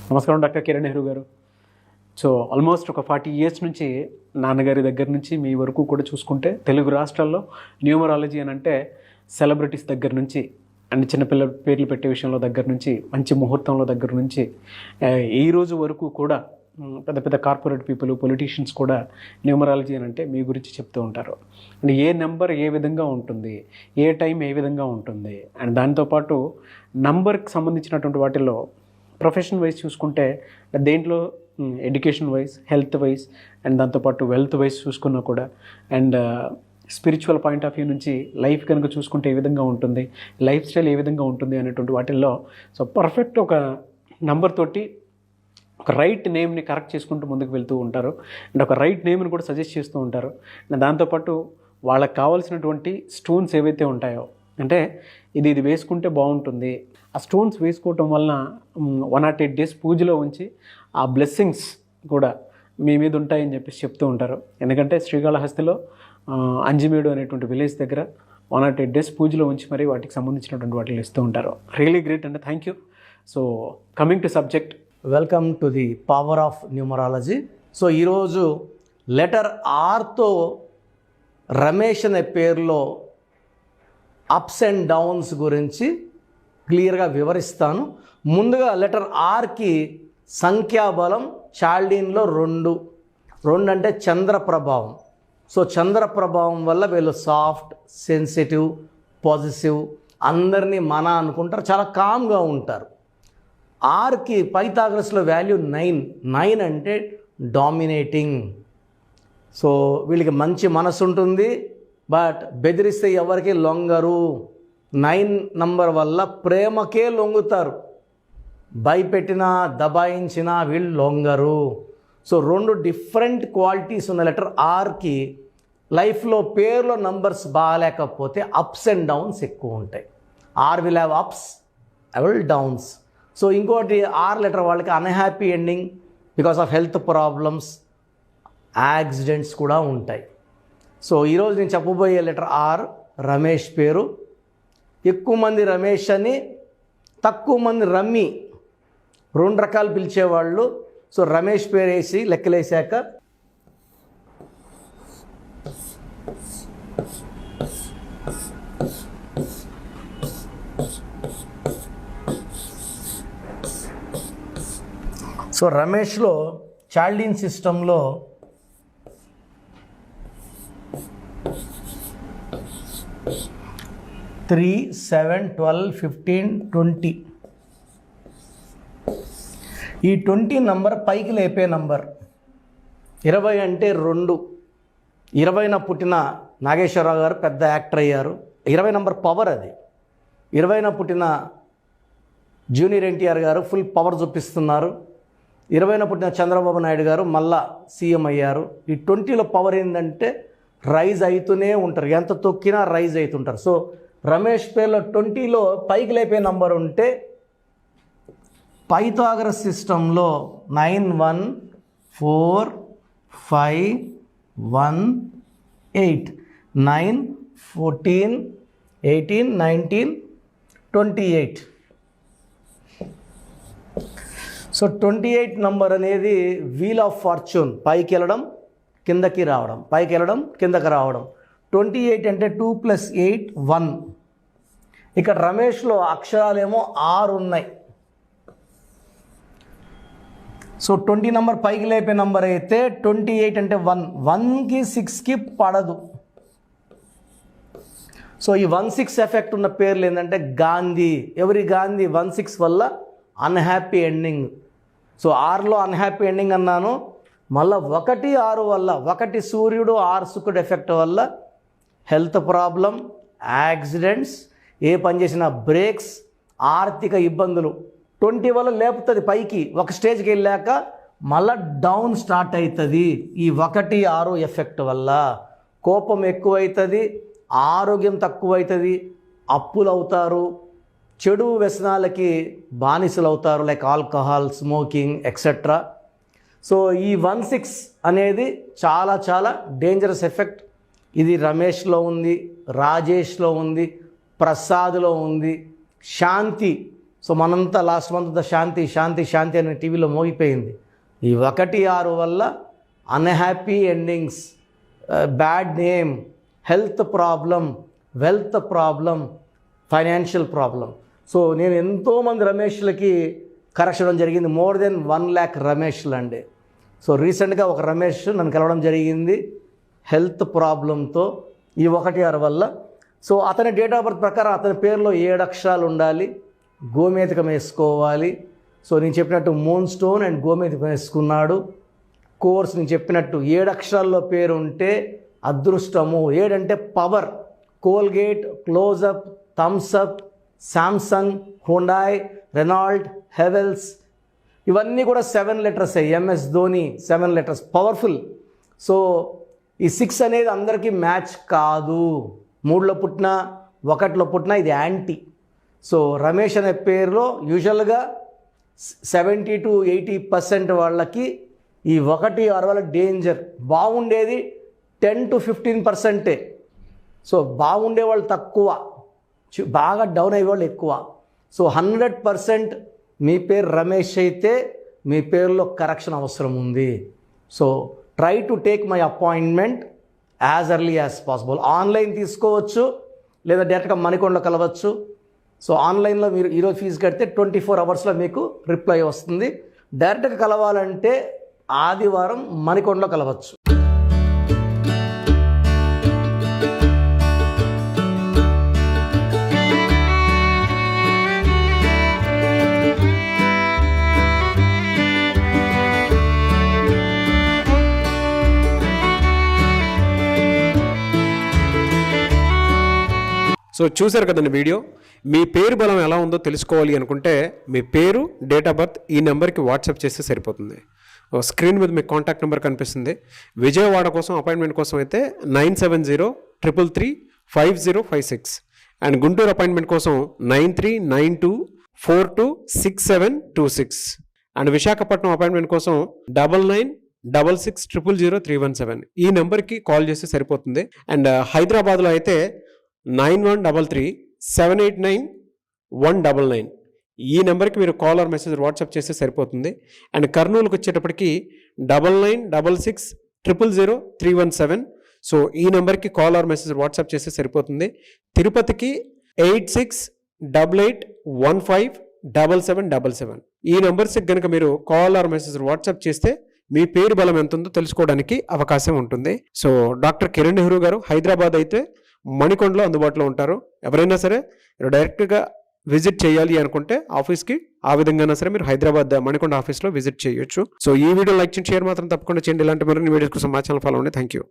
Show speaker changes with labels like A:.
A: నమస్కారం డాక్టర్ కిరణ్ నెహ్రూ గారు. So almost ఒక 40 years నుంచి నాన్నగారి దగ్గర నుంచి మీ వరకు కూడా చూసుకుంటే తెలుగు రాష్ట్రాల్లో న్యూమరాలజీ అని అంటే సెలబ్రిటీస్ దగ్గర నుంచి అండ్ చిన్నపిల్లల పేర్లు పెట్టే విషయంలో దగ్గర నుంచి మంచి ముహూర్తంలో దగ్గర నుంచి ఈ రోజు వరకు కూడా పెద్ద పెద్ద కార్పొరేట్ పీపుల్ పొలిటీషియన్స్ కూడా న్యూమరాలజీ అని అంటే మీ గురించి చెప్తూ ఉంటారు. అండ్ ఏ నెంబర్ ఏ విధంగా ఉంటుంది, ఏ టైం ఏ విధంగా ఉంటుంది, అండ్ దాంతోపాటు నంబర్కి సంబంధించినటువంటి వాటిల్లో ప్రొఫెషన్ వైజ్ చూసుకుంటే దేంట్లో education wise, health wise and దాంతోపాటు వెల్త్ వైజ్ చూసుకున్నా కూడా and spiritual point of view నుంచి లైఫ్ కనుక చూసుకుంటే ఏ విధంగా ఉంటుంది, లైఫ్ స్టైల్ ఏ విధంగా ఉంటుంది అనేటువంటి వాటిల్లో సో పర్ఫెక్ట్ ఒక నంబర్ తోటి ఒక రైట్ నేమ్ని కరెక్ట్ చేసుకుంటూ ముందుకు వెళ్తూ ఉంటారు అండ్ ఒక రైట్ నేమ్ని కూడా సజెస్ట్ చేస్తూ ఉంటారు. అండ్ దాంతోపాటు వాళ్ళకి కావాల్సినటువంటి స్టోన్స్ ఏవైతే ఉంటాయో అంటే ఇది వేసుకుంటే బాగుంటుంది, ఆ స్టోన్స్ వేసుకోవటం వలన 108 days పూజలో ఉంచి ఆ బ్లెస్సింగ్స్ కూడా మీ మీద ఉంటాయని చెప్పేసి చెప్తూ ఉంటారు. ఎందుకంటే శ్రీకాళహస్తిలో అంజిమేడు అనేటువంటి విలేజ్ దగ్గర 108 days పూజలో ఉంచి మరి వాటికి సంబంధించినటువంటి వాటిని ఇస్తూ ఉంటారు. రియలీ గ్రేట్ అండి, thank you. So coming to subject,
B: welcome to the power of numerology. So ఈరోజు లెటర్ ఆర్తో రమేష్ అనే పేరులో అప్స్ అండ్ డౌన్స్ గురించి క్లియర్గా వివరిస్తాను. ముందుగా లెటర్ ఆర్కి సంఖ్యాబలం చాల్డీన్లో 2 అంటే చంద్ర ప్రభావం. సో చంద్ర ప్రభావం వల్ల వీళ్ళు సాఫ్ట్, సెన్సిటివ్, పాజిటివ్, అందరినీ మన అనుకుంటారు, చాలా కామ్గా ఉంటారు. ఆర్కి పైథాగరస్లో వాల్యూ 9 అంటే డామినేటింగ్. సో వీళ్ళకి మంచి మనసు ఉంటుంది, బట్ బెదిరిస్తే ఎవరికి లొంగరు. 9 నంబర్ వల్ల ప్రేమకే లొంగుతారు, భయపెట్టినా దబాయించినా వీళ్ళు లొంగరు. సో 2 డిఫరెంట్ క్వాలిటీస్ ఉన్న లెటర్ ఆర్కి లైఫ్లో పేర్లో నంబర్స్ బాగాలేకపోతే అప్స్ అండ్ డౌన్స్ ఎక్కువ ఉంటాయి. R will have ups, I will downs. So ఇంకోటి ఆర్ లెటర్ వాళ్ళకి unhappy ending because of health problems, accidents కూడా ఉంటాయి. సో ఈరోజు నేను చెప్పబోయే లెటర్ ఆర్ రమేష్ పేరు. ఎక్కువ మంది రమేష్ అని, తక్కువ మంది రమ్మి, 2 రకాలు పిలిచేవాళ్ళు. సో రమేష్ పేరు వేసి లెక్కలేసాక సో రమేష్లో చాల్డీన్ సిస్టంలో 3, 7, 12, 15, 20 ఈ 20 నంబర్ పైకి లేపే నంబర్. 20 అంటే 2. 20న పుట్టిన నాగేశ్వరరావు గారు పెద్ద యాక్టర్ అయ్యారు. 20 నంబర్ పవర్ అది. 20న పుట్టిన జూనియర్ ఎన్టీఆర్ గారు ఫుల్ పవర్ చూపిస్తున్నారు. 20న పుట్టిన చంద్రబాబు నాయుడు గారు మళ్ళా సీఎం అయ్యారు. ఈ 20లో పవర్ ఏంటంటే రైజ్ అవుతూనే ఉంటారు, ఎంత తొక్కినా రైజ్ అవుతుంటారు. సో రమేష్ పేర్లో 20లో పైకి లేపే నంబర్ ఉంటే పైథాగరస్ సిస్టంలో 9, 1, 4, 5, 1, 8, 9, 14, 18, 19, 28. సో 28 నంబర్ అనేది వీల్ ఆఫ్ ఫార్చ్యూన్, పైకి వెళ్ళడం కిందకి రావడం, పైకి వెళ్ళడం కిందకి రావడం. 28 అంటే 2 + 8 1. ఇక్కడ రమేష్లో అక్షరాలేమో 6 ఉన్నాయి. సో 20 నంబర్ పైకి లేపే నంబర్ అయితే 28 అంటే 1కి 6కి పడదు. సో ఈ 1-6 ఎఫెక్ట్ ఉన్న పేర్లు ఏంటంటే గాంధీ. ఎవరి గాంధీ? 1-6 వల్ల అన్హ్యాపీ ఎండింగ్. సో 6లో అన్హ్యాపీ ఎండింగ్ అన్నాను. మళ్ళీ 1-6 వల్ల, 1 సూర్యుడు 6 శుక్రుడు ఎఫెక్ట్ వల్ల హెల్త్ ప్రాబ్లం, యాక్సిడెంట్స్, ఏ పని చేసినా బ్రేక్స్, ఆర్థిక ఇబ్బందులు. 20 వల్ల లేపుతుంది పైకి, ఒక స్టేజ్కి వెళ్ళాక మళ్ళీ డౌన్ స్టార్ట్ అవుతుంది. ఈ 1-6 ఎఫెక్ట్ వల్ల కోపం ఎక్కువవుతుంది, ఆరోగ్యం తక్కువవుతుంది, అప్పులు అవుతారు, చెడు వ్యసనాలకి బానిసలు అవుతారు, like alcohol, smoking etcetera. So ఈ 1-6 అనేది చాలా చాలా డేంజరస్ ఎఫెక్ట్. ఇది రమేష్లో ఉంది, రాజేష్లో ఉంది, ప్రసాద్లో ఉంది, శాంతి. సో మనంతా లాస్ట్ మంత్ అంతా శాంతి శాంతి శాంతి అనే టీవీలో మోగిపోయింది. ఈ 1-6 వల్ల unhappy endings, bad name, health problem, wealth problem, financial problem. So నేను ఎంతోమంది రమేష్లకి కరెక్షన్ జరిగింది, మోర్ దెన్ 1 lakh రమేష్లు అండి. సో రీసెంట్గా ఒక రమేష్ నన్ను కలవడం జరిగింది హెల్త్ ప్రాబ్లంతో ఈ 1-6 వల్ల. సో అతని డేట్ ఆఫ్ బర్త్ ప్రకారం అతని పేరులో 7 అక్షరాలు ఉండాలి, గోమేధికం వేసుకోవాలి. సో నేను చెప్పినట్టు మూన్ స్టోన్ అండ్ గోమేధికం వేసుకున్నాడు. కోర్స్ నేను చెప్పినట్టు 7 అక్షరాల్లో పేరు ఉంటే అదృష్టము. 7 అంటే power. Colgate, Closeup, Thums Up, Samsung, Hyundai, Renault, Havells, ఇవన్నీ కూడా 7 letters. MS Dhoni 7 letters, powerful. So ఈ 6 అనేది అందరికీ మ్యాచ్ కాదు. 3లో పుట్టినా 1లో పుట్టినా ఇది యాంటీ. సో రమేష్ అనే పేరులో యూజువల్గా 70 to 80% వాళ్ళకి ఈ 1-6 వల్ల డేంజర్. బాగుండేది 10 to 15%. సో బాగుండే వాళ్ళు తక్కువ, బాగా డౌన్ అయ్యే వాళ్ళు ఎక్కువ. సో 100% మీ పేరు రమేష్ అయితే మీ పేరులో కరెక్షన్ అవసరం ఉంది. So try to take my appointment as early as possible. Online తీసుకోవచ్చు లేదా డైరెక్ట్గా మణికొండలో కలవచ్చు. సో ఆన్లైన్లో మీరు ఈరోజు ఫీజు కడితే 24 hours మీకు రిప్లై వస్తుంది. డైరెక్ట్గా కలవాలంటే ఆదివారం మణికొండలో కలవచ్చు.
A: సో చూశారు కదండి వీడియో. మీ పేరు బలం ఎలా ఉందో తెలుసుకోవాలి అనుకుంటే మీ పేరు, డేట్ ఆఫ్ బర్త్ ఈ నెంబర్కి వాట్సాప్ చేస్తే సరిపోతుంది. స్క్రీన్ మీద మీకు కాంటాక్ట్ నెంబర్ కనిపిస్తుంది. విజయవాడ కోసం అపాయింట్మెంట్ కోసం అయితే 9703335056 అండ్ గుంటూరు అపాయింట్మెంట్ కోసం 9392426726 అండ్ విశాఖపట్నం అపాయింట్మెంట్ కోసం 9966600317 ఈ నెంబర్కి కాల్ చేస్తే సరిపోతుంది. అండ్ హైదరాబాద్లో అయితే 9133789199 ఈ నెంబర్కి మీరు కాల్ ఆర్ మెసేజ్ వాట్సాప్ చేస్తే సరిపోతుంది. అండ్ కర్నూలుకి వచ్చేటప్పటికి 9966000317 సో ఈ నెంబర్కి కాల్ ఆర్ మెసేజ్ వాట్సాప్ చేస్తే సరిపోతుంది. తిరుపతికి 8688157777 ఈ నెంబర్స్కి కనుక మీరు కాల్ ఆర్ మెసేజ్ వాట్సాప్ చేస్తే మీ పేరు బలం ఎంత ఉందో తెలుసుకోవడానికి అవకాశం ఉంటుంది. సో డాక్టర్ కిరణ్ నెహ్రూ గారు హైదరాబాద్ అయితే మణికొండలో అందుబాటులో ఉంటారు. ఎవరైనా సరే మీరు డైరెక్ట్గా విజిట్ చేయాలి అనుకుంటే ఆఫీస్కి ఆ విధంగా సరే మీరు హైదరాబాద్ మణికొండ ఆఫీస్లో విజిట్ చేయొచ్చు. సో ఈ వీడియో లైక్ చేయండి, షేర్ మాత్రం తప్పకుండా చేయండి. ఇలాంటి మరిన్ని వీడియోస్ కోసం మా ఛానల్ ఫాలో అవ్వండి. Thank you.